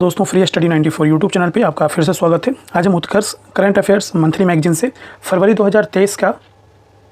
दोस्तों free study 94 YouTube channel पे आपका फिर से स्वागत है। आज हम उत्कर्ष करंट अफेयर्स मंथली मैगजीन से फरवरी 2023 का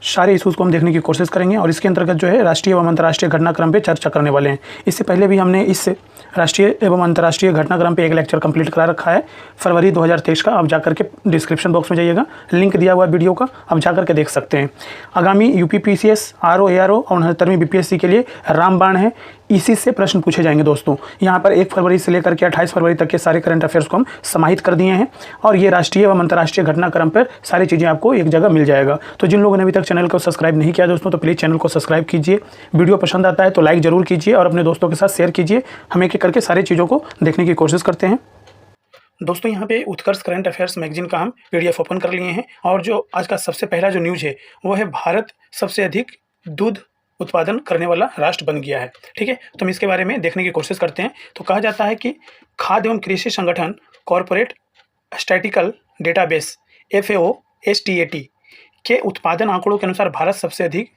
सारे इशूज़ को हम देखने की कोशिश करेंगे और इसके अंतर्गत जो है राष्ट्रीय एवं अंतर्राष्ट्रीय घटनाक्रम पे चर्चा करने वाले हैं। इससे पहले भी हमने इस राष्ट्रीय एवं अंतर्राष्ट्रीय घटनाक्रम पे एक लेक्चर कंप्लीट करा रखा है फरवरी 2023 का। आप जाकर के डिस्क्रिप्शन बॉक्स में जाइएगा, लिंक दिया हुआ है वीडियो का, आप जाकर के देख सकते हैं। आगामी यूपीपीसीएस, आरओ, एआरओ और 69वीं बीपीएससी के लिए रामबाण है, इसी से प्रश्न पूछे जाएंगे। दोस्तों यहाँ पर 1 फरवरी से लेकर के 28 फरवरी तक के सारे करंट अफेयर्स को हम समाहित कर दिए हैं और ये राष्ट्रीय एवं अंतर्राष्ट्रीय घटनाक्रम पर सारी चीज़ें आपको एक जगह मिल जाएगा। तो जिन लोगों ने अभी तक चैनल को सब्सक्राइब नहीं किया दोस्तों, तो प्लीज़ चैनल को सब्सक्राइब कीजिए। वीडियो पसंद आता है तो लाइक ज़रूर कीजिए और अपने दोस्तों के साथ शेयर कीजिए। हम एक एक करके सारी चीज़ों को देखने की कोशिश करते हैं। दोस्तों यहाँ पे उत्कर्ष करंट अफेयर्स मैगजीन का हम पीडीएफ ओपन कर लिए हैं और जो आज का सबसे पहला जो न्यूज़ है वो है भारत सबसे अधिक दूध उत्पादन करने वाला राष्ट्र बन गया है। ठीक है, तो हम इसके बारे में देखने की कोशिश करते हैं। तो कहा जाता है कि खाद्य एवं कृषि संगठन corporate statistical database FAO STAT के उत्पादन आंकड़ों के अनुसार भारत सबसे अधिक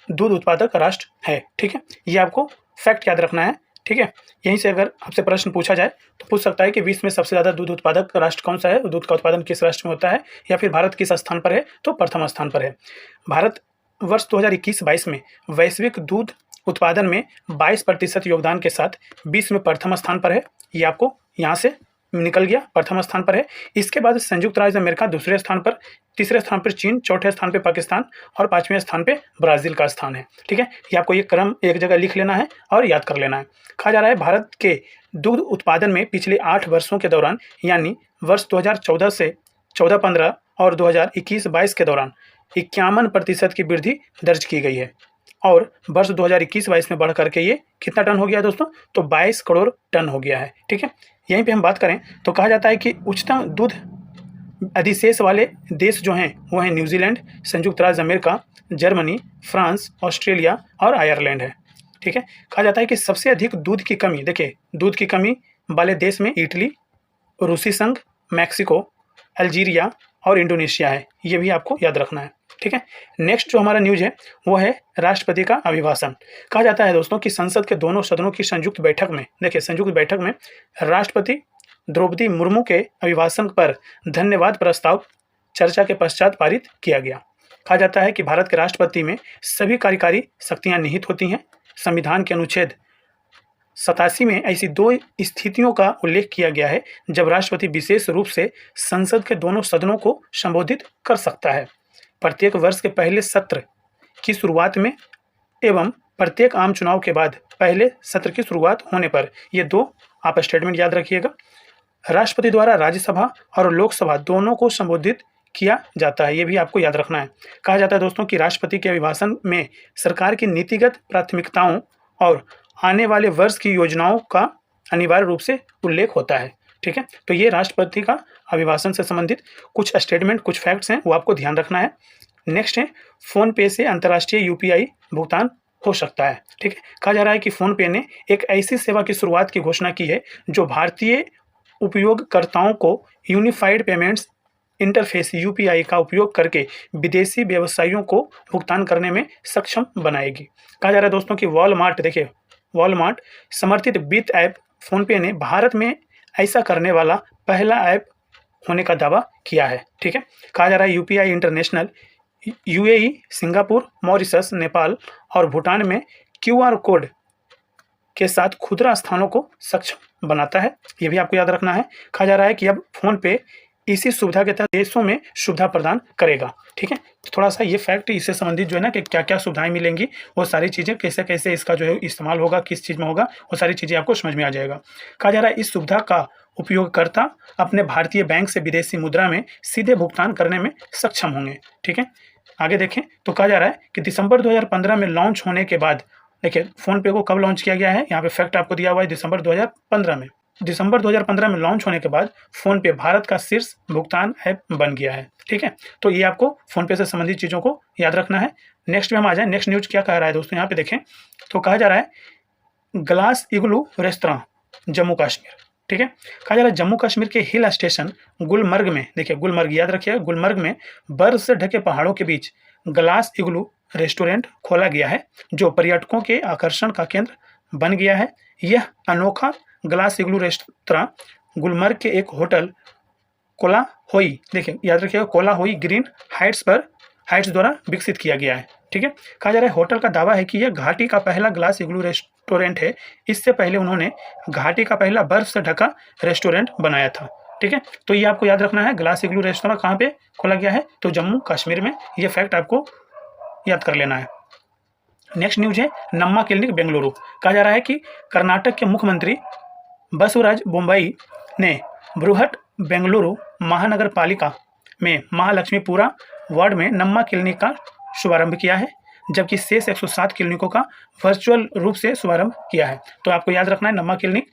दूध उत्पादक राष्ट्र है। ठीक है, ये आपको फैक्ट याद रखना है। ठीक है, यहीं से अगर आपसे प्रश्न पूछा जाए तो पूछ सकता है कि विश्व में सबसे ज़्यादा दूध उत्पादक राष्ट्र कौन सा है, दूध का उत्पादन किस राष्ट्र में होता है, या फिर भारत किस स्थान पर है, तो प्रथम स्थान पर है। भारत वर्ष 2021-22 में वैश्विक दूध उत्पादन में 22% योगदान के साथ विश्व में प्रथम स्थान पर है। ये आपको यहाँ से निकल गया, प्रथम स्थान पर है। इसके बाद संयुक्त राज्य अमेरिका दूसरे स्थान पर, तीसरे स्थान पर चीन, चौथे स्थान पर पाकिस्तान और 5वें स्थान पे ब्राज़ील का स्थान है। ठीक है, ये आपको ये क्रम एक जगह लिख लेना है और याद कर लेना है। कहा जा रहा है भारत के दूध उत्पादन में पिछले 8 वर्षों के दौरान, यानी वर्ष 2014 से 14-15 और 2021-22 के दौरान 51% की वृद्धि दर्ज की गई है और वर्ष 2021-22 में बढ़ करके ये कितना टन हो गया है दोस्तों, तो 22 करोड़ टन हो गया है। ठीक है, यहीं पे हम बात करें तो कहा जाता है कि उच्चतम दूध अधिशेष वाले देश जो हैं वो हैं न्यूजीलैंड, संयुक्त राज्य अमेरिका, जर्मनी, फ्रांस, ऑस्ट्रेलिया और आयरलैंड है। ठीक है, कहा जाता है कि सबसे अधिक दूध की कमी, देखिए दूध की कमी वाले देश में इटली, रूसी संघ, मैक्सिको, अल्जीरिया और इंडोनेशिया है। ये भी आपको याद रखना है। ठीक है, नेक्स्ट जो हमारा न्यूज़ है वो है राष्ट्रपति का अभिभाषण। कहा जाता है दोस्तों कि संसद के दोनों सदनों की संयुक्त बैठक में, देखिए संयुक्त बैठक में राष्ट्रपति द्रौपदी मुर्मू के अभिभाषण पर धन्यवाद प्रस्ताव चर्चा के पश्चात पारित किया गया। कहा जाता है कि भारत के राष्ट्रपति में सभी कार्यकारी शक्तियां निहित होती हैं। संविधान के अनुच्छेद 87 में ऐसी 2 स्थितियों का उल्लेख किया गया है जब राष्ट्रपति विशेष रूप से संसद के दोनों सदनों को संबोधित कर सकता है। प्रत्येक वर्ष के पहले सत्र की शुरुआत में एवं प्रत्येक आम चुनाव के बाद पहले सत्र की शुरुआत होने पर, ये 2 आप स्टेटमेंट याद रखिएगा। राष्ट्रपति द्वारा राज्यसभा और लोकसभा दोनों को संबोधित किया जाता है, ये भी आपको याद रखना है। कहा जाता है दोस्तों कि राष्ट्रपति के अभिभाषण में सरकार की नीतिगत प्राथमिकताओं और आने वाले वर्ष की योजनाओं का अनिवार्य रूप से उल्लेख होता है। ठीक है, तो ये राष्ट्रपति का अभिभाषण से संबंधित कुछ स्टेटमेंट, कुछ फैक्ट्स हैं, वो आपको ध्यान रखना है। नेक्स्ट है फ़ोन पे से अंतर्राष्ट्रीय UPI भुगतान हो सकता है। ठीक है, कहा जा रहा है कि फ़ोन पे ने एक ऐसी सेवा की शुरुआत की घोषणा की है जो भारतीय उपयोगकर्ताओं को यूनिफाइड पेमेंट्स इंटरफेस UPI का उपयोग करके विदेशी व्यवसायियों को भुगतान करने में सक्षम बनाएगी। कहा जा रहा है दोस्तों कि वॉलमार्ट, देखिए वॉलमार्ट समर्थित वित्त ऐप फ़ोनपे ने भारत में ऐसा करने वाला पहला ऐप होने का दावा किया है। ठीक है, कहा जा रहा है UPI international UAE, Singapore, Mauritius, Nepal और भूटान में QR कोड के साथ खुदरा स्थानों को सक्षम बनाता है, ये भी आपको याद रखना है। कहा जा रहा है कि अब फ़ोनपे इसी सुविधा के तहत देशों में सुविधा प्रदान करेगा। ठीक है, तो थोड़ा सा ये फैक्ट इससे संबंधित जो है ना कि क्या क्या सुविधाएं मिलेंगी, वो सारी चीज़ें कैसे कैसे इसका जो है इस्तेमाल होगा, किस चीज़ में होगा, वो सारी चीज़ें आपको समझ में आ जाएगा। कहा जा रहा है इस सुविधा का उपयोगकर्ता अपने भारतीय बैंक से विदेशी मुद्रा में सीधे भुगतान करने में सक्षम होंगे। ठीक है, आगे देखें तो कहा जा रहा है कि दिसंबर 2015 में लॉन्च होने के बाद, देखिए फ़ोनपे को कब लॉन्च किया गया है, यहाँ पे फैक्ट आपको दिया हुआ है, दिसंबर 2015 में। दिसंबर 2015 में लॉन्च होने के बाद फ़ोनपे भारत का शीर्ष भुगतान ऐप बन गया है। ठीक है, तो ये आपको फ़ोनपे से संबंधित चीज़ों को याद रखना है। नेक्स्ट में हम आ जाए, नेक्स्ट न्यूज़ क्या कह रहा है दोस्तों, यहाँ पे देखें तो कहा जा रहा है ग्लास इग्लू रेस्तरां जम्मू कश्मीर। ठीक है, कहा जा रहा है जम्मू कश्मीर के हिल स्टेशन गुलमर्ग में, देखिए गुलमर्ग याद रखिए, गुलमर्ग में बर्फ से ढके पहाड़ों के बीच ग्लास इग्लू रेस्टोरेंट खोला गया है जो पर्यटकों के आकर्षण का केंद्र बन गया है। यह अनोखा ग्लास इग्लू रेस्तरां गुलमर्ग के एक होटल कोलाहोई, देखिए याद रखिएगा, कोलाहोई ग्रीन हाइट्स द्वारा विकसित किया गया है। ठीक है, कहा जा रहा है होटल का दावा है कि यह घाटी का पहला ग्लास इग्लू रेस्टोरेंट है। इससे पहले उन्होंने घाटी का पहला बर्फ से ढका रेस्टोरेंट बनाया था। ठीक है, तो ये आपको याद रखना है। ग्लास इग्लू रेस्टोरेंट कहाँ पे खोला गया है? तो जम्मू कश्मीर में। ये फैक्ट आपको याद कर लेना है। नेक्स्ट न्यूज है नम्मा क्लिनिक बेंगलुरु। कहा जा रहा है कि कर्नाटक के मुख्यमंत्री बसवराज बोम्मई ने बृहट बेंगलुरु महानगर पालिका में महालक्ष्मीपुरा वार्ड में नम्मा क्लिनिक का शुभारंभ किया है, जबकि शेष 107 क्लिनिकों का वर्चुअल रूप से शुभारंभ किया है। तो आपको याद रखना है नम्मा क्लिनिक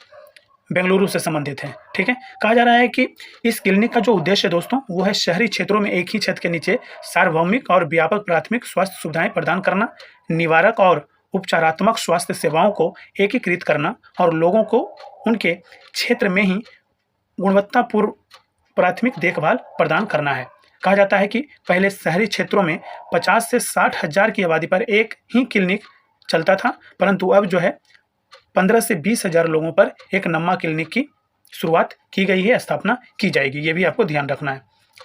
बेंगलुरु से संबंधित है। ठीक है, कहा जा रहा है कि इस क्लिनिक का जो उद्देश्य है दोस्तों, वो है शहरी क्षेत्रों में एक ही छत के नीचे सार्वभौमिक और व्यापक प्राथमिक स्वास्थ्य सुविधाएं प्रदान करना, निवारक और उपचारात्मक स्वास्थ्य सेवाओं को एकीकृत करना और लोगों को उनके क्षेत्र में ही गुणवत्तापूर्ण प्राथमिक देखभाल प्रदान करना है। कहा जाता है कि पहले शहरी क्षेत्रों में 50 से 60 हज़ार की आबादी पर एक ही क्लिनिक चलता था, परंतु अब जो है 15 से 20 हज़ार लोगों पर एक नम्मा क्लिनिक की शुरुआत की गई है, स्थापना की जाएगी। ये भी आपको ध्यान रखना है।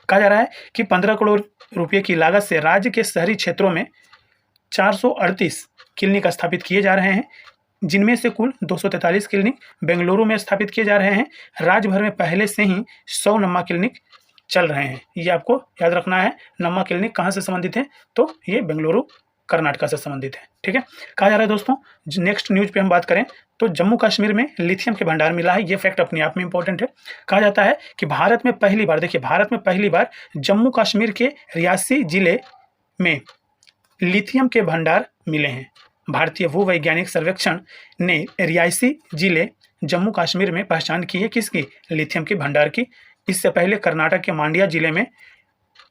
कहा जा रहा है कि 15 करोड़ रुपये की लागत से राज्य के शहरी क्षेत्रों में 438 क्लिनिक स्थापित किए जा रहे हैं, जिनमें से कुल 243 क्लिनिक बेंगलुरु में स्थापित किए जा रहे हैं। राज्य भर में पहले से ही 100 नम्मा क्लिनिक चल रहे हैं। ये आपको याद रखना है। नम्मा क्लिनिक कहाँ से संबंधित है? तो ये बेंगलुरु कर्नाटक से संबंधित है। ठीक है, कहा जा रहा है दोस्तों, नेक्स्ट न्यूज पे हम बात करें तो जम्मू कश्मीर में लिथियम के भंडार मिला है। ये फैक्ट अपने आप में इंपॉर्टेंट है। कहा जाता है कि भारत में पहली बार, देखिए भारत में पहली बार जम्मू कश्मीर के रियासी जिले में लिथियम के भंडार मिले हैं। भारतीय भूवैज्ञानिक सर्वेक्षण ने रियासी जिले जम्मू कश्मीर में पहचान की है किसकी? लिथियम के भंडार की। इससे पहले कर्नाटक के मांड्या जिले में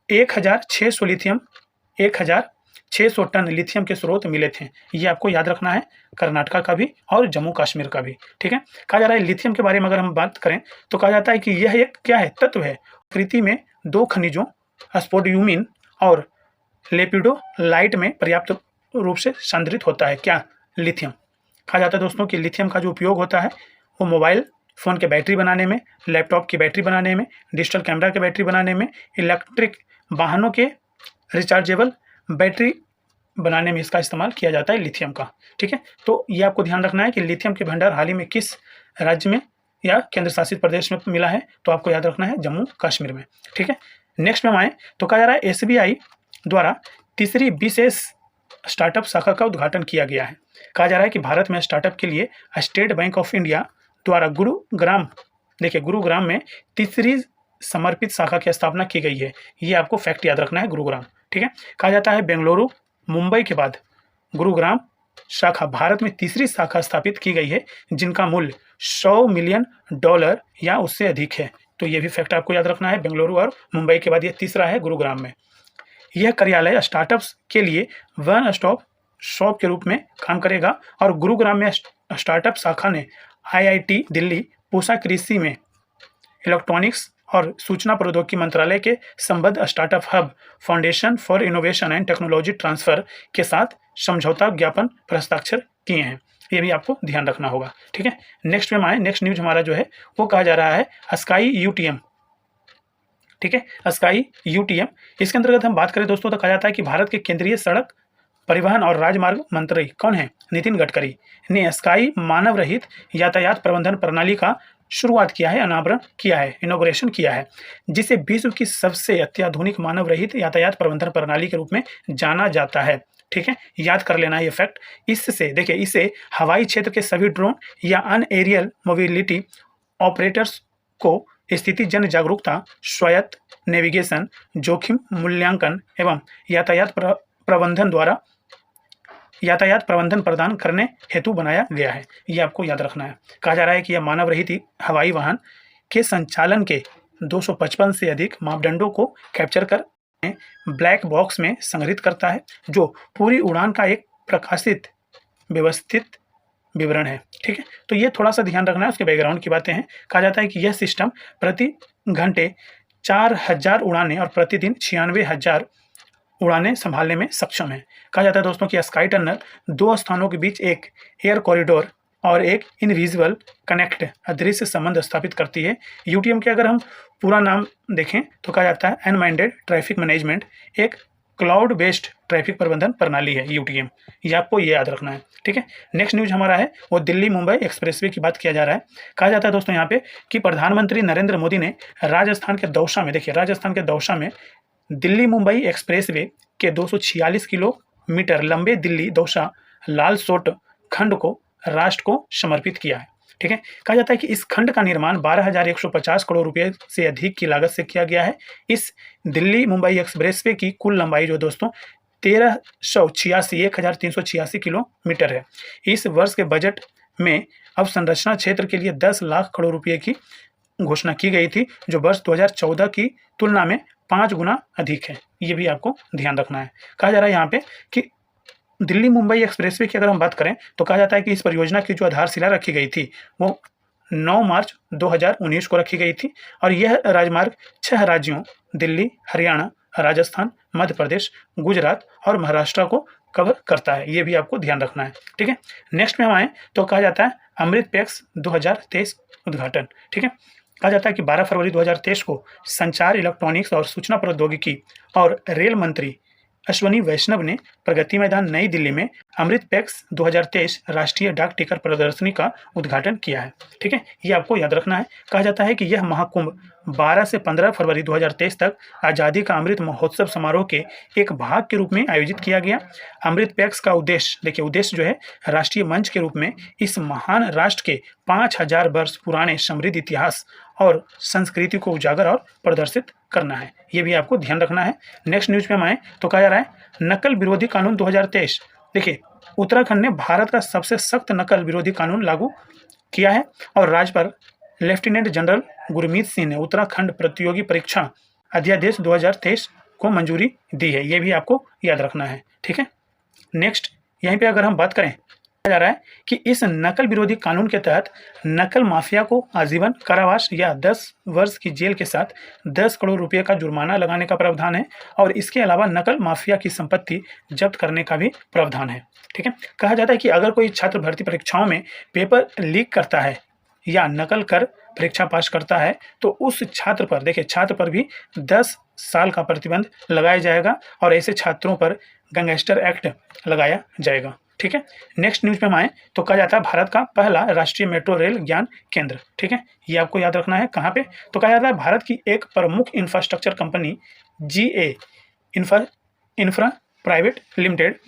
1600 टन लिथियम के स्रोत मिले थे। ये आपको याद रखना है, कर्नाटक का भी और जम्मू कश्मीर का भी। ठीक है, कहा जा रहा है लिथियम के बारे में अगर हम बात करें तो कहा जाता है कि यह एक क्या है? तत्व है। प्रकृति में दो खनिजों स्पोडियम और लेपिडोलाइट में पर्याप्त रूप से संदृढ़ होता है। क्या? लिथियम। कहा जाता है दोस्तों कि लिथियम का जो उपयोग होता है वो मोबाइल फ़ोन के बैटरी बनाने में, लैपटॉप की बैटरी बनाने में, डिजिटल कैमरा के बैटरी बनाने में, इलेक्ट्रिक वाहनों के रिचार्जेबल बैटरी बनाने में इसका इस्तेमाल किया जाता है लिथियम का। ठीक है, तो ये आपको ध्यान रखना है कि लिथियम के भंडार हाल ही में किस राज्य में या केंद्र शासित प्रदेश में मिला है? तो आपको याद रखना है जम्मू कश्मीर में। ठीक है, नेक्स्ट में हम आए तो कहा जा रहा है SBI द्वारा तीसरी विशेष स्टार्टअप शाखा का उद्घाटन किया गया है। कहा जा रहा है कि भारत में स्टार्टअप के लिए स्टेट बैंक ऑफ इंडिया द्वारा गुरुग्राम में तीसरी समर्पित शाखा की स्थापना की गई है। ये आपको फैक्ट याद रखना है, गुरुग्राम। ठीक है, कहा जाता है बेंगलुरु मुंबई के बाद गुरुग्राम शाखा भारत में तीसरी शाखा स्थापित की गई है, जिनका मूल्य $100 मिलियन या उससे अधिक है। तो ये भी फैक्ट आपको याद रखना है। बेंगलुरु और मुंबई के बाद ये तीसरा है गुरुग्राम में। यह कार्यालय स्टार्टअप्स के लिए वन स्टॉप शॉप के रूप में काम करेगा और गुरुग्राम में स्टार्टअप शाखा ने IIT दिल्ली, पूसा कृषि में इलेक्ट्रॉनिक्स और सूचना प्रौद्योगिकी मंत्रालय के संबद्ध startup hub foundation for innovation and technology transfer के साथ समझौता ज्ञापन पर हस्ताक्षर किए हैं। ये भी आपको ध्यान रखना होगा। ठीक है, नेक्स्ट में आए। नेक्स्ट न्यूज हमारा जो है वो कहा जा रहा है स्काई UTM। ठीक है, स्काई UTM, इसके अंतर्गत हम बात करें दोस्तों तो कहा जाता है कि भारत के केंद्रीय सड़क परिवहन और राजमार्ग मंत्री कौन है? नितिन गडकरी ने स्काई मानव रहित यातायात प्रबंधन प्रणाली का शुरुआत किया है, अनावरण किया है, इनॉग्रेशन किया है, जिसे विश्व की सबसे अत्याधुनिक मानव रहित यातायात प्रबंधन प्रणाली के रूप में जाना जाता है। ठीक है, याद कर लेना ये फैक्ट। इससे देखिए, इसे हवाई क्षेत्र के सभी ड्रोन या अन्य एरियल मोबिलिटी ऑपरेटर्स को स्थिति जन जागरूकता, स्वायत्त नेविगेशन, जोखिम मूल्यांकन एवं यातायात प्रबंधन प्रदान करने हेतु बनाया गया है। ये आपको याद रखना है। कहा जा रहा है कि यह मानव रहित हवाई वाहन के संचालन के 255 से अधिक मापदंडों को कैप्चर कर ब्लैक बॉक्स में संग्रहित करता है, जो पूरी उड़ान का एक प्रकाशित व्यवस्थित विवरण है। ठीक है, तो ये थोड़ा सा ध्यान रखना है, उसके बैकग्राउंड की बातें हैं। कहा जाता है कि यह सिस्टम प्रति घंटे 4000 उड़ानें और प्रतिदिन 96,000 उड़ानें संभालने में सक्षम है। कहा जाता है दोस्तों कि स्काई टनल दो स्थानों के बीच एक एयर कॉरिडोर और एक इनविजिबल कनेक्ट अदृश्य संबंध स्थापित करती है। यूटीएम के अगर हम पूरा नाम देखें तो कहा जाता है अनमाइंडेड ट्रैफिक मैनेजमेंट, एक क्लाउड बेस्ड ट्रैफिक प्रबंधन प्रणाली है यूटीएम। ये आपको ये याद रखना है, ठीक है। नेक्स्ट न्यूज हमारा है वो दिल्ली मुंबई एक्सप्रेसवे की बात किया जा रहा है। कहा जाता है दोस्तों यहाँ पे कि प्रधानमंत्री नरेंद्र मोदी ने राजस्थान के दौसा में, देखिए राजस्थान के दौसा में दिल्ली मुंबई एक्सप्रेसवे के 246 किलोमीटर लंबे दिल्ली दौसा लालसोट खंड को राष्ट्र को समर्पित किया है, ठीक है। कहा जाता है कि इस खंड का निर्माण 12,150 करोड़ रुपए से अधिक की लागत से किया गया है। इस दिल्ली मुंबई एक्सप्रेसवे की कुल लंबाई जो दोस्तों 1386 किलोमीटर है। इस वर्ष के बजट में अवसंरचना क्षेत्र के लिए 10 लाख करोड़ रुपए की घोषणा की गई थी, जो वर्ष 2014 की तुलना में 5 गुना अधिक है। ये भी आपको ध्यान रखना है। कहा जा रहा है यहाँ पे कि दिल्ली मुंबई एक्सप्रेसवे की अगर हम बात करें तो कहा जाता है कि इस परियोजना की जो आधारशिला रखी गई थी वो 9 मार्च 2019 को रखी गई थी और यह राजमार्ग 6 राज्यों दिल्ली, हरियाणा, राजस्थान, मध्य प्रदेश, गुजरात और महाराष्ट्र को कवर करता है। ये भी आपको ध्यान रखना है, ठीक है। नेक्स्ट में हम आए तो कहा जाता है अमृत पैक्स 2023 उद्घाटन, ठीक है। कहा जाता है कि 12 फरवरी 2023 को संचार, इलेक्ट्रॉनिक्स और सूचना प्रौद्योगिकी और रेल मंत्री अश्वनी वैष्णव ने प्रगति मैदान नई दिल्ली में अमृत पैक्स 2023 राष्ट्रीय डाक टिकट प्रदर्शनी का उद्घाटन किया है, ठीक है। ये आपको याद रखना है। कहा जाता है कि यह महाकुंभ 12 से 15 फरवरी 2023 तक आज़ादी का अमृत महोत्सव समारोह के एक भाग के रूप में आयोजित किया गया। अमृत पैक्स का उद्देश्य, देखिए उद्देश्य जो है राष्ट्रीय मंच के रूप में इस महान राष्ट्र के 5000 वर्ष पुराने समृद्ध इतिहास और संस्कृति को उजागर और प्रदर्शित करना है। ये भी आपको ध्यान रखना है। नेक्स्ट न्यूज पे हम आए तो कहा जा रहा है नकल विरोधी कानून 2023। देखिए उत्तराखंड ने भारत का सबसे सख्त नकल विरोधी कानून लागू किया है और राज्यपाल लेफ्टिनेंट जनरल गुरमीत सिंह ने उत्तराखंड प्रतियोगी परीक्षा अध्यादेश 2023 को मंजूरी दी है। ये भी आपको याद रखना है, ठीक है। नेक्स्ट यहीं पे अगर हम बात करें जा रहा है कि इस नकल विरोधी कानून के तहत नकल माफिया को आजीवन कारावास या 10 वर्ष की जेल के साथ 10 करोड़ रुपए का जुर्माना लगाने का प्रावधान है और इसके अलावा नकल माफिया की संपत्ति जब्त करने का भी प्रावधान है, ठीक है। कहा जाता है कि अगर कोई छात्र भर्ती परीक्षाओं में पेपर लीक करता है या नकल कर परीक्षा पास करता है तो उस छात्र पर, देखिए छात्र पर भी 10 साल का प्रतिबंध लगाया जाएगा और ऐसे छात्रों पर गैंगस्टर एक्ट लगाया जाएगा, ठीक है। नेक्स्ट न्यूज पे हम आए तो कहा जाता है भारत का पहला राष्ट्रीय मेट्रो रेल ज्ञान केंद्र, ठीक है। ये आपको याद रखना है। कहाँ पे तो कहा जाता है भारत की एक प्रमुख infrastructure company GA infra private limited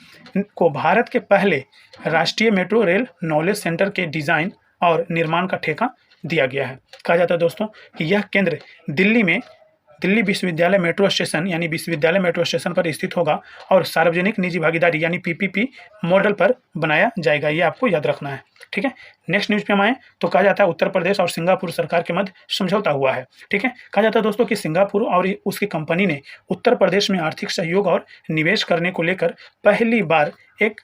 को भारत के पहले राष्ट्रीय मेट्रो रेल नॉलेज सेंटर के डिजाइन और निर्माण का ठेका दिया गया है। कहा जाता है दोस्तों कि यह केंद्र दिल्ली में दिल्ली विश्वविद्यालय मेट्रो स्टेशन यानी विश्वविद्यालय मेट्रो स्टेशन पर स्थित होगा और सार्वजनिक निजी भागीदारी यानी PPP मॉडल पर बनाया जाएगा। ये आपको याद रखना है, ठीक है। नेक्स्ट न्यूज पे हम आए तो कहा जाता है उत्तर प्रदेश और सिंगापुर सरकार के मध्य समझौता हुआ है, ठीक है। कहा जाता है दोस्तों कि सिंगापुर और उसकी कंपनी ने उत्तर प्रदेश में आर्थिक सहयोग और निवेश करने को लेकर पहली बार एक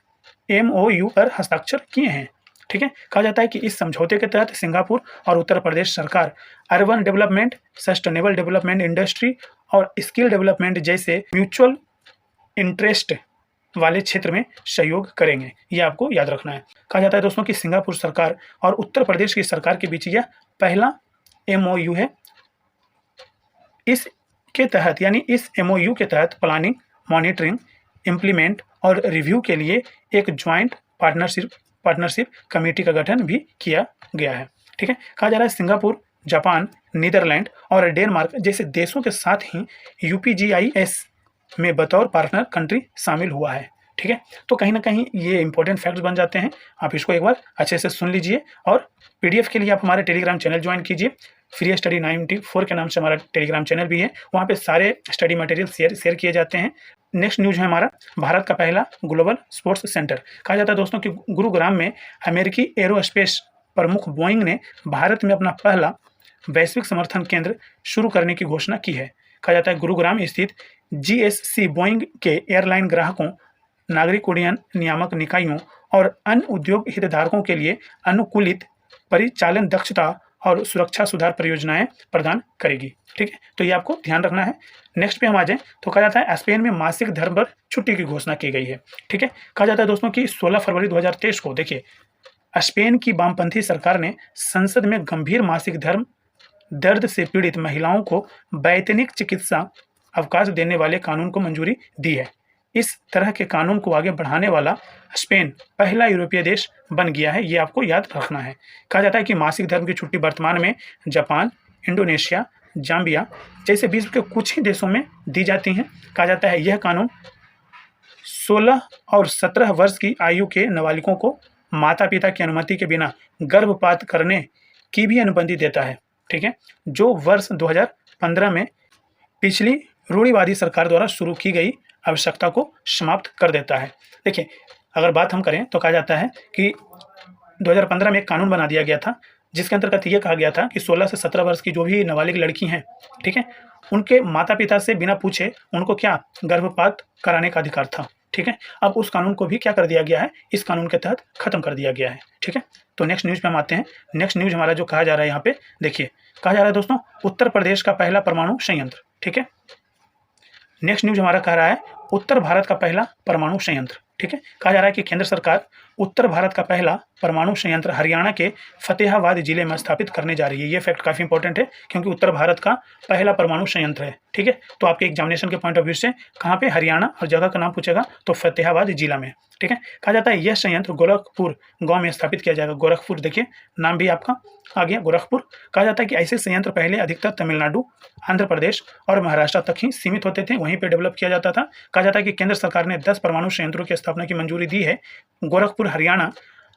MOU पर हस्ताक्षर किए हैं, ठीक है। कहा जाता है कि इस समझौते के तहत सिंगापुर और उत्तर प्रदेश सरकार urban development, sustainable development, industry और स्किल डेवलपमेंट जैसे म्यूचुअल इंटरेस्ट वाले क्षेत्र में सहयोग करेंगे। ये आपको याद रखना है। कहा जाता है दोस्तों कि सिंगापुर सरकार और उत्तर प्रदेश की सरकार के बीच यह पहला MOU है। इसके तहत यानी इस MOU के तहत प्लानिंग, मॉनिटरिंग, इम्प्लीमेंट और रिव्यू के लिए एक ज्वाइंट पार्टनरशिप कमेटी का गठन भी किया गया है, ठीक है। कहा जा रहा है सिंगापुर, जापान, नीदरलैंड और डेनमार्क जैसे देशों के साथ ही UPGIS में बतौर पार्टनर कंट्री शामिल हुआ है, ठीक है। तो कहीं ना कहीं ये इंपॉर्टेंट फैक्ट्स बन जाते हैं। आप इसको एक बार अच्छे से सुन लीजिए और PDF के लिए आप हमारे टेलीग्राम चैनल ज्वाइन कीजिए। फ्री स्टडी 94 के नाम से हमारा टेलीग्राम चैनल भी है, वहाँ पे सारे स्टडी मटेरियल शेयर किए जाते हैं। नेक्स्ट न्यूज है हमारा भारत का पहला ग्लोबल स्पोर्ट्स सेंटर। कहा जाता है दोस्तों कि गुरुग्राम में अमेरिकी एरोस्पेस प्रमुख बोइंग ने भारत में अपना पहला वैश्विक समर्थन केंद्र शुरू करने की घोषणा की है। कहा जाता है गुरुग्राम स्थित GSC बोइंग के एयरलाइन ग्राहकों, नागरिक उड्डयन नियामक निकायों और अन्य उद्योग हितधारकों के लिए अनुकूलित परिचालन दक्षता और सुरक्षा सुधार परियोजनाएं प्रदान करेगी, ठीक है। तो ये आपको ध्यान रखना है। नेक्स्ट पे हम आ जाएं तो कहा जाता है स्पेन में मासिक धर्म पर छुट्टी की घोषणा की गई है, ठीक है। कहा जाता है दोस्तों कि 16 फरवरी 2023 को देखिए स्पेन की वामपंथी सरकार ने संसद में गंभीर मासिक धर्म दर्द से पीड़ित महिलाओं को वैतनिक चिकित्सा अवकाश देने वाले कानून को मंजूरी दी है। इस तरह के कानून को आगे बढ़ाने वाला स्पेन पहला यूरोपीय देश बन गया है, ये आपको याद रखना है। कहा जाता है कि मासिक धर्म की छुट्टी वर्तमान में जापान, इंडोनेशिया, जाम्बिया जैसे विश्व के कुछ ही देशों में दी जाती हैं। कहा जाता है यह कानून 16 और 17 वर्ष की आयु के नाबालिगों को माता-पिता की अनुमति के बिना गर्भपात करने की भी अनुमति देता है, ठीक है? जो वर्ष 2015 में पिछली रूढ़िवादी सरकार द्वारा शुरू की गई आवश्यकता को समाप्त कर देता है। देखिए, अगर बात हम करें तो कहा जाता है कि 2015 में एक कानून बना दिया गया था, जिसके अंतर्गत ये कहा गया था कि 16 से 17 वर्ष की जो भी नाबालिग लड़की हैं, ठीक है? उनके माता-पिता से बिना पूछे उनको क्या गर्भपात कराने का अधिकार था, ठीक है? अब उस कानून को भी क्या कर दिया गया है, इस कानून के तहत खत्म कर दिया गया है, ठीक है? तो नेक्स्ट न्यूज़ पे हम आते हैं। नेक्स्ट न्यूज़ हमारा जो कहा जा रहा है यहाँ पे, देखिए, कहा जा रहा है दोस्तों, उत्तर प्रदेश का पहला परमाणु संयंत्र, ठीक है? नेक्स्ट न्यूज़ हमारा कह रहा है उत्तर भारत का पहला परमाणु संयंत्र, ठीक है? कहा जा रहा है कि केंद्र सरकार उत्तर भारत का पहला परमाणु संयंत्र हरियाणा के फतेहाबाद जिले में स्थापित करने जा रही है। ये फैक्ट काफ़ी इंपॉर्टेंट है, क्योंकि उत्तर भारत का पहला परमाणु संयंत्र है, ठीक है? तो आपके एग्जामिनेशन के पॉइंट ऑफ व्यू से कहाँ पे, हरियाणा, और जगह का नाम पूछेगा तो फतेहाबाद जिला में, ठीक है? कहा जाता है यह संयंत्र गोरखपुर गाँव में स्थापित किया जाएगा। गोरखपुर, देखिए नाम भी आपका आ गया, गोरखपुर। कहा जाता है कि ऐसे संयंत्र पहले अधिकतर तमिलनाडु, आंध्र प्रदेश और महाराष्ट्र तक ही सीमित होते थे, वहीं पे डेवलप किया जाता था। कहा जाता है कि केंद्र सरकार ने 10 परमाणु संयंत्रों की स्थापना की मंजूरी दी है। गोरखपुर हरियाणा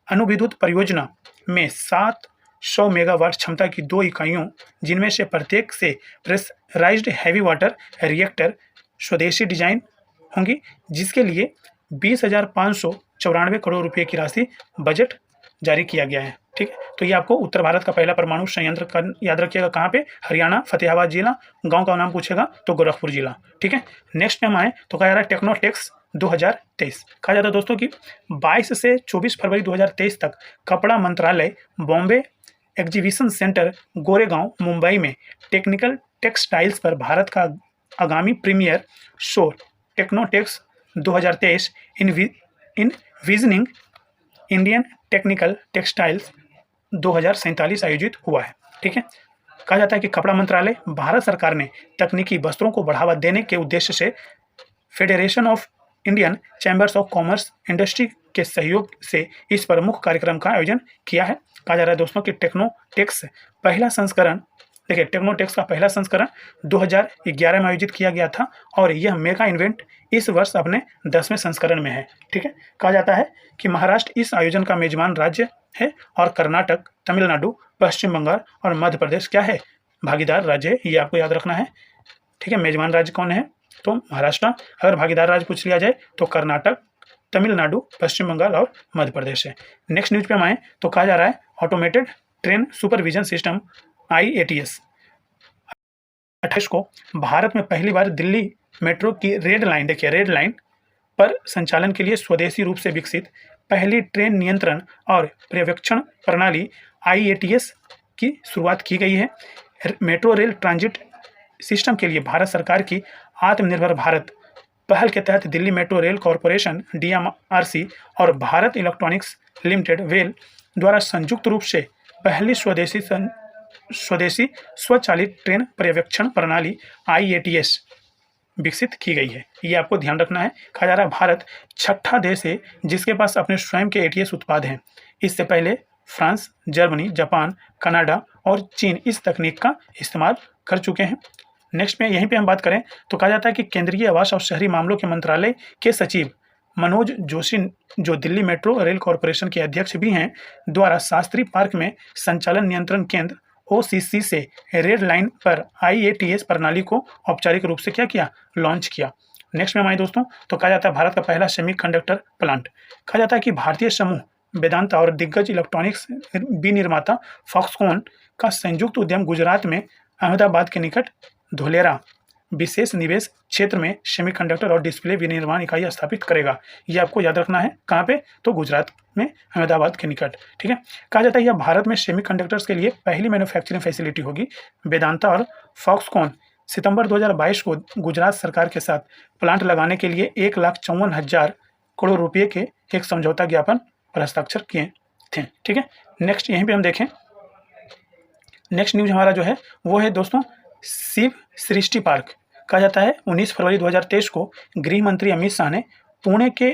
अणुविद्युत परियोजना में 700 मेगावाट क्षमता की 2 इकाइयों, जिनमें से प्रत्येक से प्रेशराइज्ड हैवी वाटर रिएक्टर स्वदेशी डिजाइन होंगी, जिसके लिए 20,594 करोड़ रुपए की राशि बजट जारी किया गया है, ठीक है? तो ये आपको उत्तर भारत का पहला परमाणु संयंत्र का याद रखिएगा, कहाँ पे, हरियाणा, फतेहाबाद जिला, गांव का नाम पूछेगा तो गोरखपुर जिला, ठीक है? नेक्स्ट में हम आए तो कहा जा रहा है टेक्नोटेक्स 2023। कहा जाता है दोस्तों कि 22 से 24 फरवरी 2023 तक कपड़ा मंत्रालय बॉम्बे एग्जीबिशन सेंटर गोरेगांव मुंबई में टेक्निकल टेक्सटाइल्स पर भारत का आगामी प्रीमियर शो टेक्नोटेक्स 2023 इन विजनिंग इंडियन टेक्निकल टेक्सटाइल्स 2047 आयोजित हुआ है, ठीक है? कहा जाता है कि कपड़ा मंत्रालय भारत सरकार ने तकनीकी वस्त्रों को बढ़ावा देने के उद्देश्य से federation of Indian chambers of commerce industry के सहयोग से इस प्रमुख कार्यक्रम का आयोजन किया है। कहा जा रहा है दोस्तों कि टेक्नोटेक्स पहला संस्करण, देखिए, टेक्नोटेक्स का पहला संस्करण 2011 में आयोजित किया गया था, और यह मेगा इवेंट इस वर्ष अपने 10वें संस्करण में है, ठीक है? कहा जाता है कि महाराष्ट्र इस आयोजन का मेजबान राज्य है, और कर्नाटक, तमिलनाडु, पश्चिम बंगाल और मध्य प्रदेश क्या है, भागीदार राज्य है। ये आपको याद रखना है, ठीक है? मेजबान राज्य कौन है, तो महाराष्ट्र। अगर भागीदार राज्य पूछ लिया जाए तो कर्नाटक, तमिलनाडु, पश्चिम बंगाल और मध्य प्रदेश है। नेक्स्ट न्यूज़ पे हम आए तो कहा जा रहा है automated train supervision system IATS 28 को भारत में पहली बार दिल्ली मेट्रो की रेड लाइन, देखिए रेड लाइन पर संचालन के लिए स्वदेशी रूप से विकसित पहली ट्रेन नियंत्रण और पर्यवेक्षण प्रणाली IATS की शुरुआत की गई है। मेट्रो रेल ट्रांजिट सिस्टम के लिए भारत सरकार की आत्मनिर्भर भारत पहल के तहत Delhi metro rail corporation DMRC और भारत इलेक्ट्रॉनिक्स लिमिटेड वेल द्वारा संयुक्त रूप से पहली स्वदेशी स्वचालित ट्रेन पर्यवेक्षण प्रणाली IATS विकसित की गई है। ये आपको ध्यान रखना है। कहा जा रहा है भारत छठा देश है जिसके पास अपने स्वयं के ATS उत्पाद हैं। इससे पहले फ्रांस, जर्मनी, जापान, कनाडा और चीन इस तकनीक का इस्तेमाल कर चुके हैं। नेक्स्ट में यहीं पे हम बात करें तो कहा जाता है कि केंद्रीय आवास और शहरी मामलों के मंत्रालय के सचिव मनोज जोशी, जो दिल्ली मेट्रो रेल कॉरपोरेशन के अध्यक्ष भी हैं, द्वारा शास्त्री पार्क में संचालन नियंत्रण केंद्र OCC से रेड लाइन पर IATS प्रणाली को औपचारिक रूप से क्या किया, लॉन्च किया। नेक्स्ट में हमारे दोस्तों तो कहा जाता है भारत का पहला सेमीकंडक्टर प्लांट। कहा जाता है कि भारतीय समूह वेदांता और दिग्गज इलेक्ट्रॉनिक्स विनिर्माता फॉक्सकॉन का संयुक्त उद्यम गुजरात में अहमदाबाद के निकट धोलेरा विशेष निवेश क्षेत्र में सेमीकंडक्टर और डिस्प्ले विनिर्माण इकाई स्थापित करेगा। ये आपको याद रखना है, कहाँ पे, तो गुजरात में अहमदाबाद के निकट, ठीक है? कहा जाता है यह भारत में सेमीकंडक्टर्स के लिए पहली मैन्युफैक्चरिंग फैसिलिटी होगी। वेदांता और फॉक्सकॉन सितंबर 2022 को गुजरात सरकार के साथ प्लांट लगाने के लिए 1,54,000 करोड़ रुपये के एक समझौता ज्ञापन पर हस्ताक्षर किए थे। ठीक है, नेक्स्ट यहीं पे हम देखें, नेक्स्ट न्यूज़ हमारा जो है वो है दोस्तों शिव सृष्टि पार्क। कहा जाता है 19 फरवरी 2023 को गृह मंत्री अमित शाह ने पुणे के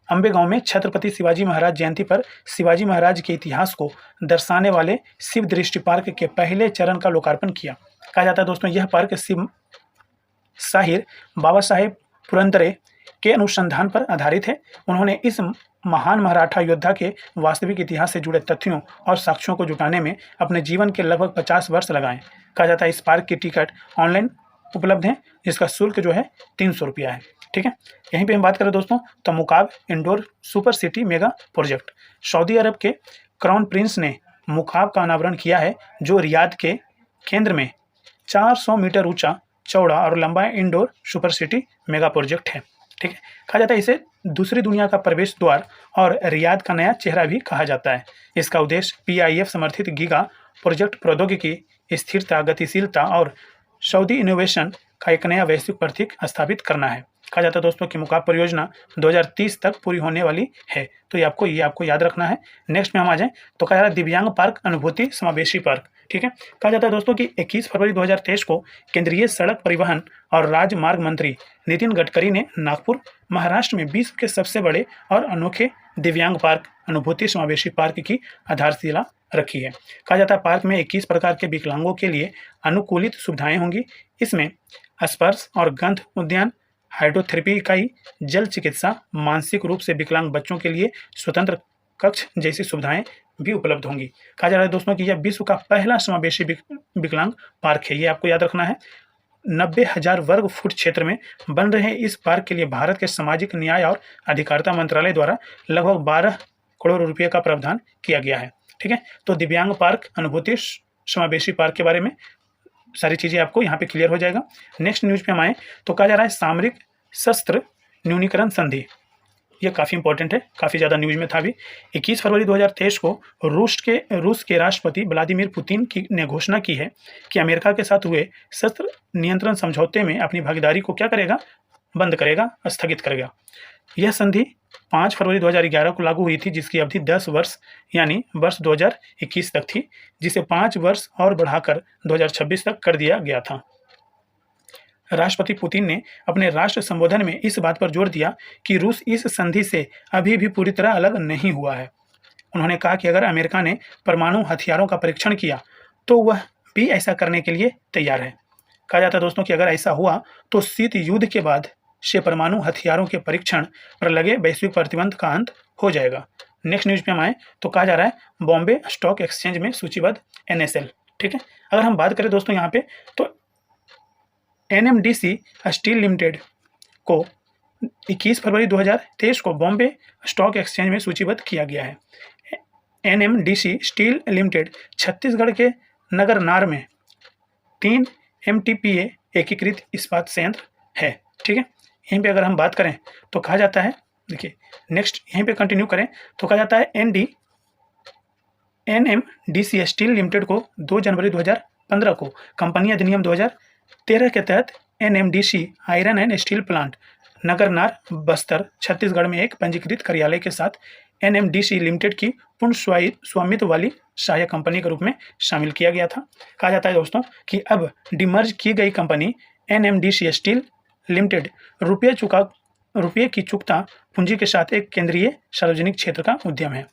अंबेगांव में छत्रपति शिवाजी महाराज जयंती पर शिवाजी महाराज के इतिहास को दर्शाने वाले शिव दृष्टि पार्क के पहले चरण का लोकार्पण किया। कहा जाता है दोस्तों यह पार्क शिव शाहिर बाबा साहेब पुरंदरे के अनुसंधान पर आधारित है। उन्होंने इस महान मराठा योद्धा के वास्तविक इतिहास से जुड़े तथ्यों और साक्ष्यों को जुटाने में अपने जीवन के लगभग 50 वर्ष लगाए। कहा जाता है इस पार्क की टिकट ऑनलाइन उपलब्ध है, जिसका शुल्क जो है 300 रुपया है। ठीक है, यहीं पे हम बात करें दोस्तों तो Mukaab indoor super city mega project. सऊदी अरब के क्राउन प्रिंस ने मुकाब का अनावरण किया है, जो रियाद के केंद्र में 400 मीटर ऊंचा, चौड़ा और लंबा indoor super city mega project है। ठीक है, कहा जाता है इसे दूसरी दुनिया का प्रवेश द्वार और रियाद का नया चेहरा भी कहा जाता है। इसका उद्देश्य PIF समर्थित गीगा प्रोजेक्ट प्रौद्योगिकी, स्थिरता, गतिशीलता और सऊदी इनोवेशन का एक नया वैश्विक प्रतीक स्थापित करना है। कहा जाता है दोस्तों कि मुकाब परियोजना 2030 तक पूरी होने वाली है, तो ये आपको याद रखना है। नेक्स्ट में हम आ जाएं तो कहा जा रहा है दिव्यांग पार्क अनुभूति समावेशी पार्क। ठीक है, कहा जाता है दोस्तों कि 21 फरवरी 2023 को केंद्रीय सड़क परिवहन और राजमार्ग मंत्री नितिन गडकरी ने नागपुर महाराष्ट्र में विश्व के सबसे बड़े और अनोखे दिव्यांग पार्क अनुभूति समावेशी पार्क की आधारशिला रखी है। कहा जाता है पार्क में 21 प्रकार के विकलांगों के लिए अनुकूलित सुविधाएं होंगी। इसमें स्पर्श और गंध उद्यान, हाइड्रोथेरेपी इकाई, जल चिकित्सा, मानसिक रूप से विकलांग बच्चों के लिए स्वतंत्र कक्ष जैसी सुविधाएं भी उपलब्ध होंगी। कहा जा रहा है दोस्तों कि यह विश्व का पहला समावेशी विकलांग पार्क है, ये आपको याद रखना है। 90,000 वर्ग फुट क्षेत्र में बन रहे इस पार्क के लिए भारत के सामाजिक न्याय और अधिकारिता मंत्रालय द्वारा लगभग 12 करोड़ रुपये का प्रावधान किया गया है। ठीक है, तो दिव्यांग पार्क अनुभूति समावेशी पार्क के बारे में सारी चीज़ें आपको यहाँ पे क्लियर हो जाएगा। नेक्स्ट न्यूज़ पे हम आए तो कहा जा रहा है सामरिक शस्त्र न्यूनीकरण संधि। ये काफ़ी इंपॉर्टेंट है, काफ़ी ज़्यादा न्यूज़ में था भी। 21 फरवरी 2023 को रूस के राष्ट्रपति व्लादिमीर पुतिन ने घोषणा की है कि अमेरिका के साथ हुए शस्त्र नियंत्रण समझौते में अपनी भागीदारी को क्या करेगा, बंद करेगा, स्थगित करेगा। यह संधि 5 फरवरी 2011 को लागू हुई थी, जिसकी अवधि 10 वर्ष यानी वर्ष 2021 तक थी, जिसे 5 वर्ष और बढ़ाकर 2026 तक कर दिया गया था। राष्ट्रपति पुतिन ने अपने राष्ट्र संबोधन में इस बात पर जोर दिया कि रूस इस संधि से अभी भी पूरी तरह अलग नहीं हुआ है। उन्होंने कहा कि अगर अमेरिका ने परमाणु हथियारों का परीक्षण किया तो वह भी ऐसा करने के लिए तैयार है। कहा जाता है दोस्तों कि अगर ऐसा हुआ तो शीत युद्ध के बाद से परमाणु हथियारों के परीक्षण पर लगे वैश्विक प्रतिबंध का अंत हो जाएगा। नेक्स्ट न्यूज़ पे हम आए तो कहा जा रहा है बॉम्बे स्टॉक एक्सचेंज में सूचीबद्ध NSL। ठीक है, अगर हम बात करें दोस्तों यहाँ पे तो NMDC स्टील लिमिटेड को 21 फरवरी 2023 को बॉम्बे स्टॉक एक्सचेंज में सूचीबद्ध किया गया है। NMDC स्टील लिमिटेड छत्तीसगढ़ के नगरनार में 3 MTPA एकीकृत इस्पात संयंत्र है। ठीक है, यहीं पे अगर हम बात करें तो कहा जाता है, देखिए नेक्स्ट यहीं पे कंटिन्यू करें तो कहा जाता है NMDC स्टील लिमिटेड को 2 जनवरी 2015 को कंपनी अधिनियम 2013 के तहत NMDC iron and steel plant Nagarnar Bastar Chhattisgarh में एक पंजीकृत कार्यालय के साथ NMDC लिमिटेड की पूर्ण स्वामित्व वाली सहायक कंपनी के रूप में शामिल किया गया था। कहा जाता है दोस्तों कि अब डिमर्ज की गई कंपनी NMDC स्टील लिमिटेड रुपये की चुकता पूंजी के साथ एक केंद्रीय सार्वजनिक क्षेत्र का उद्यम है।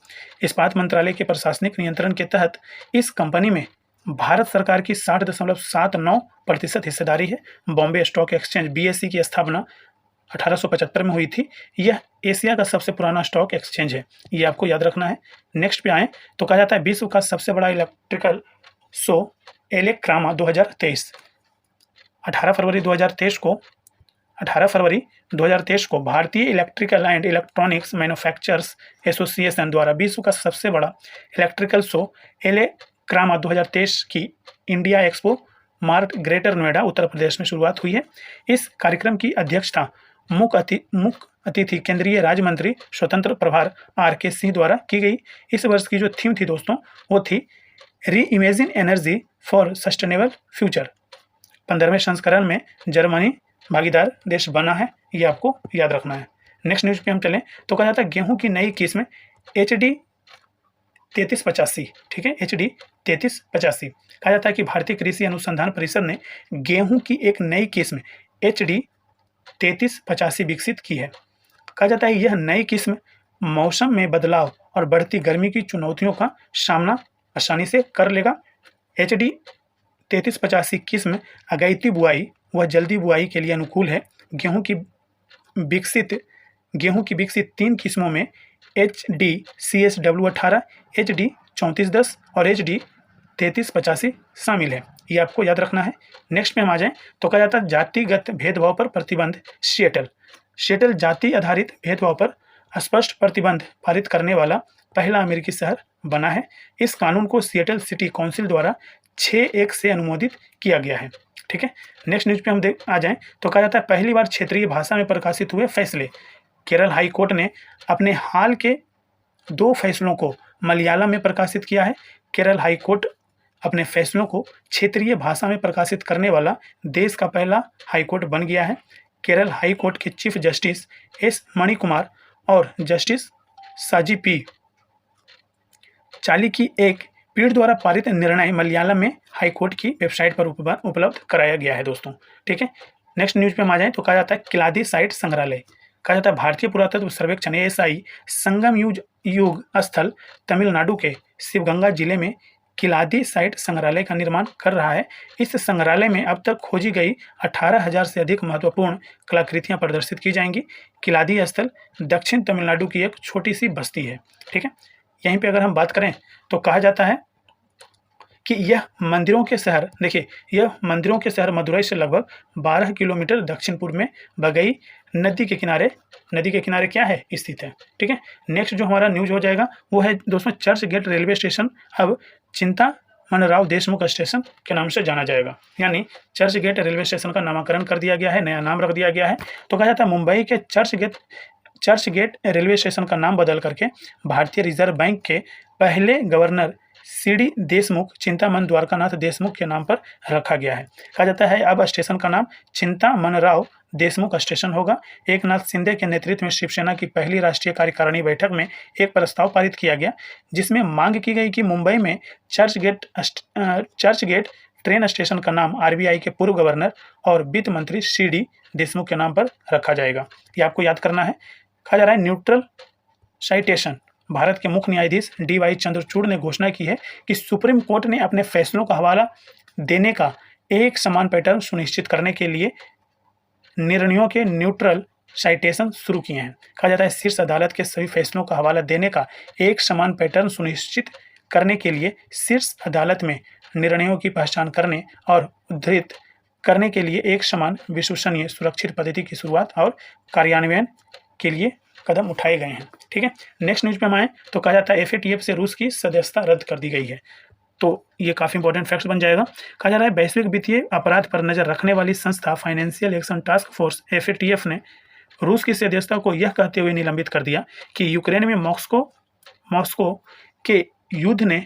इस्पात मंत्रालय के प्रशासनिक नियंत्रण के तहत इस कंपनी में भारत सरकार की 60.79% हिस्सेदारी है। बॉम्बे स्टॉक एक्सचेंज BSE की स्थापना 1875 में हुई थी। यह एशिया का सबसे पुराना स्टॉक एक्सचेंज है, ये आपको याद रखना है। नेक्स्ट पे आएँ तो कहा जाता है विश्व का सबसे बड़ा इलेक्ट्रिकल शो एलेक्रामा 2023 18 फरवरी 2023 को भारतीय electrical and electronics manufacturers association द्वारा विश्व का सबसे बड़ा इलेक्ट्रिकल शो एलेक्रामा 2023 की India Expo Mart Greater Noida Uttar Pradesh में शुरुआत हुई है। इस कार्यक्रम की अध्यक्षता मुख्य अतिथि केंद्रीय राज्य मंत्री स्वतंत्र प्रभार RK सिंह द्वारा की गई। इस वर्ष की जो थीम थी दोस्तों वो थी reimagine energy for sustainable future. 15वें संस्करण में जर्मनी भागीदार देश बना है, ये आपको याद रखना है। नेक्स्ट न्यूज़ पे हम चलें तो कहा जाता है गेहूं की नई किस्म HD 3385, ठीक है, HD 3385। कहा जाता है कि भारतीय कृषि अनुसंधान परिषद ने गेहूं की एक नई किस्म HD 3385 विकसित की है। कहा जाता है यह नई किस्म मौसम में बदलाव और बढ़ती गर्मी की चुनौतियों का सामना आसानी से कर लेगा। HD 3385 किस्म अगैती बुआई व जल्दी बुआई के लिए अनुकूल है। गेहूं की विकसित 3 किस्मों में HD CSW 18, HD 3410 और HD 3385 शामिल है। ये आपको याद रखना है। नेक्स्ट में हम आ जाएं तो कहा जाता है जातिगत भेदभाव पर प्रतिबंध। सिएटल जाति आधारित भेदभाव पर स्पष्ट प्रतिबंध पारित करने वाला पहला अमेरिकी शहर बना है। इस कानून को सिएटल सिटी काउंसिल द्वारा 6-1 से अनुमोदित किया गया है। ठीक है, नेक्स्ट न्यूज पे हम आ जाएं तो कहा जाता है पहली बार क्षेत्रीय भाषा में प्रकाशित हुए फैसले। केरल हाई कोर्ट ने अपने हाल के 2 फैसलों को मलयालम में प्रकाशित किया है। केरल हाई कोर्ट अपने फैसलों को क्षेत्रीय भाषा में प्रकाशित करने वाला देश का पहला हाई कोर्ट बन गया है। केरल हाई कोर्ट के चीफ जस्टिस S मणिकुमार और जस्टिस साजी P चाली की एक पीठ द्वारा पारित निर्णय मलयालम में हाई कोर्ट की वेबसाइट पर उपलब्ध कराया गया है दोस्तों। ठीक है, नेक्स्ट न्यूज पे हम आ जाएं तो कहा जाता है किलादी साइट संग्रहालय। कहा जाता है भारतीय पुरातत्व सर्वेक्षण ASI संगम युग स्थल तमिलनाडु के शिवगंगा जिले में किलादी साइट संग्रहालय का निर्माण कर रहा है। इस संग्रहालय में अब तक खोजी गई 18,000 से अधिक महत्वपूर्ण कलाकृतियां प्रदर्शित की जाएंगी। किलादी स्थल दक्षिण तमिलनाडु की एक छोटी सी बस्ती है। ठीक है, यहीं पे अगर हम बात करें तो कहा जाता है कि यह मंदिरों के शहर, देखिए यह मंदिरों के शहर मदुरई से लगभग 12 किलोमीटर दक्षिण पूर्व में बगई नदी के किनारे क्या है, स्थित है। ठीक है, नेक्स्ट जो हमारा न्यूज हो जाएगा वो है दोस्तों चर्च गेट रेलवे स्टेशन अब चिंतामणराव देशमुख स्टेशन के नाम से जाना जाएगा। यानी चर्च गेट रेलवे स्टेशन का नामकरण कर दिया गया है, नया नाम रख दिया गया है। तो कहा जाता है मुंबई के चर्च गेट रेलवे स्टेशन का नाम बदल करके भारतीय रिजर्व बैंक के पहले गवर्नर CD देशमुख चिंतामन द्वारकानाथ देशमुख के नाम पर रखा गया है। कहा जाता है अब स्टेशन का नाम चिंतामणराव देशमुख स्टेशन होगा। एकनाथ शिंदे के नेतृत्व में शिवसेना की पहली राष्ट्रीय कार्यकारिणी बैठक में एक प्रस्ताव पारित किया गया जिसमें मांग की गई कि मुंबई में चर्च गेट ट्रेन स्टेशन का नाम RBI के पूर्व गवर्नर और वित्त मंत्री CD देशमुख के नाम पर रखा जाएगा। ये आपको याद करना है। कहा जा रहा है न्यूट्रल साइटेशन। भारत के मुख्य न्यायाधीश DY चंद्रचूड़ ने घोषणा की है कि सुप्रीम कोर्ट ने अपने फैसलों का हवाला देने का एक समान पैटर्न सुनिश्चित करने के लिए निर्णयों के न्यूट्रल साइटेशन शुरू किए हैं। कहा जाता है शीर्ष अदालत के सभी फैसलों का हवाला देने का एक समान पैटर्न सुनिश्चित करने के लिए शीर्ष अदालत में निर्णयों की पहचान करने और उद्धृत करने के लिए एक समान विश्वसनीय सुरक्षित पद्धति की शुरुआत और कार्यान्वयन के लिए कदम उठाए गए हैं। ठीक है, नेक्स्ट न्यूज पे हम आए तो कहा जाता है FATF से रूस की सदस्यता रद्द कर दी गई है। तो ये काफ़ी इंपॉर्टेंट फैक्ट्स बन जाएगा। कहा जा रहा है वैश्विक वित्तीय अपराध पर नजर रखने वाली संस्था financial action task force FATF ने रूस की सदस्यता को यह कहते हुए निलंबित कर दिया कि यूक्रेन में मॉस्को के युद्ध ने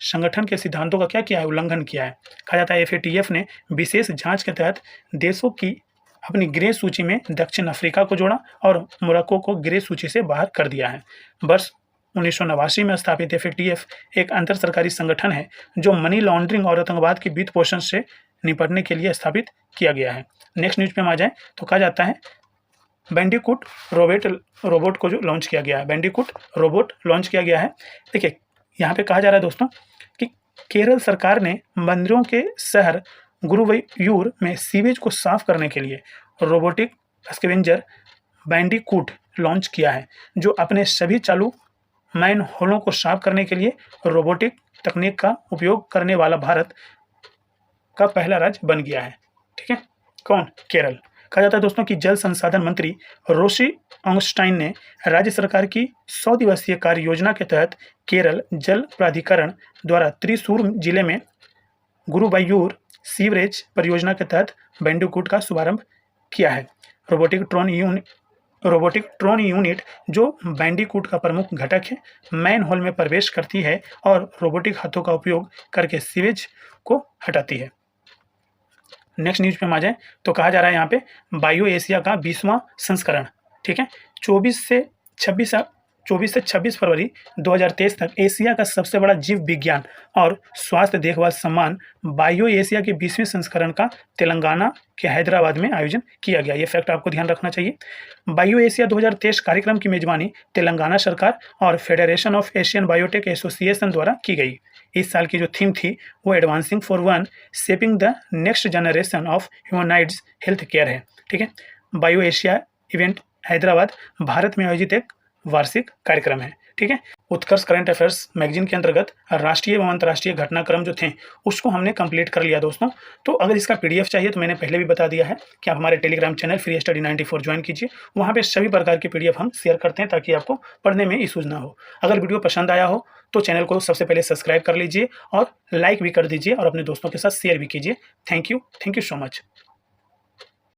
संगठन के सिद्धांतों का क्या किया है, उल्लंघन किया है। कहा जाता है FATF ने विशेष जांच के तहत देशों की अपनी ग्रे सूची में दक्षिण अफ्रीका को जोड़ा और मोरक्को को ग्रे सूची से बाहर कर दिया है। वर्ष 1989 में स्थापित FATF एक अंतर सरकारी संगठन है जो मनी लॉन्ड्रिंग और आतंकवाद की वित्त पोषण से निपटने के लिए स्थापित किया गया है। नेक्स्ट न्यूज पे हम आ जाएं तो कहा जाता है बैंडिकूट रोबोट को जो लॉन्च किया गया है, बैंडिकूट रोबोट लॉन्च किया गया है। देखिए यहाँ पे कहा जा रहा है दोस्तों कि केरल सरकार ने मंदिरों के शहर गुरुवायूर में सीवेज को साफ करने के लिए रोबोटिक स्कैवेंजर बैंडिकूट लॉन्च किया है जो अपने सभी चालू मैन होलों को साफ करने के लिए रोबोटिक तकनीक का उपयोग करने वाला भारत का पहला राज्य बन गया है। ठीक है, कौन? केरल। कहा जाता है दोस्तों कि जल संसाधन मंत्री रोशी ऑगस्टाइन ने राज्य सरकार की 100 दिवसीय कार्य योजना के तहत केरल जल प्राधिकरण द्वारा त्रिशूर जिले में गुरुवायूर सीवरेज परियोजना के तहत बैंडिकूट का शुभारंभ किया है। रोबोटिक ट्रोन यूनिट जो बैंडिकूट का प्रमुख घटक है मैन होल में प्रवेश करती है और रोबोटिक हाथों का उपयोग करके सीवेज को हटाती है। नेक्स्ट न्यूज पे हम आ जाए तो कहा जा रहा है यहाँ पे बायो एशिया का 20वां संस्करण, ठीक है, 24 से 26 24 से 26 फरवरी 2023 तक एशिया का सबसे बड़ा जीव विज्ञान और स्वास्थ्य देखभाल सम्मान बायो एशिया के 20वें संस्करण का तेलंगाना के हैदराबाद में आयोजन किया गया। ये फैक्ट आपको ध्यान रखना चाहिए। बायो एशिया 2023 कार्यक्रम की मेजबानी तेलंगाना सरकार और federation of Asian biotech association द्वारा की गई। इस साल की जो थीम थी वो advancing for one shaping the next generation of humanoids health care है। ठीक है, bio Asia event Hyderabad Bharat में आयोजित एक वार्षिक कार्यक्रम है। ठीक है, उत्कर्ष करंट अफेयर्स मैगजीन के अंतर्गत राष्ट्रीय एवं अंतर्राष्ट्रीय घटनाक्रम जो थे उसको हमने कंप्लीट कर लिया दोस्तों। तो अगर इसका पीडीएफ चाहिए तो मैंने पहले भी बता दिया है कि आप हमारे Telegram channel free study 94 join कीजिए। वहाँ पे सभी प्रकार के पीडीएफ हम शेयर करते हैं ताकि आपको पढ़ने में इशूज ना हो। अगर वीडियो पसंद आया हो तो चैनल को सबसे पहले सब्सक्राइब कर लीजिए और लाइक भी कर दीजिए और अपने दोस्तों के साथ शेयर भी कीजिए। Thank you so much.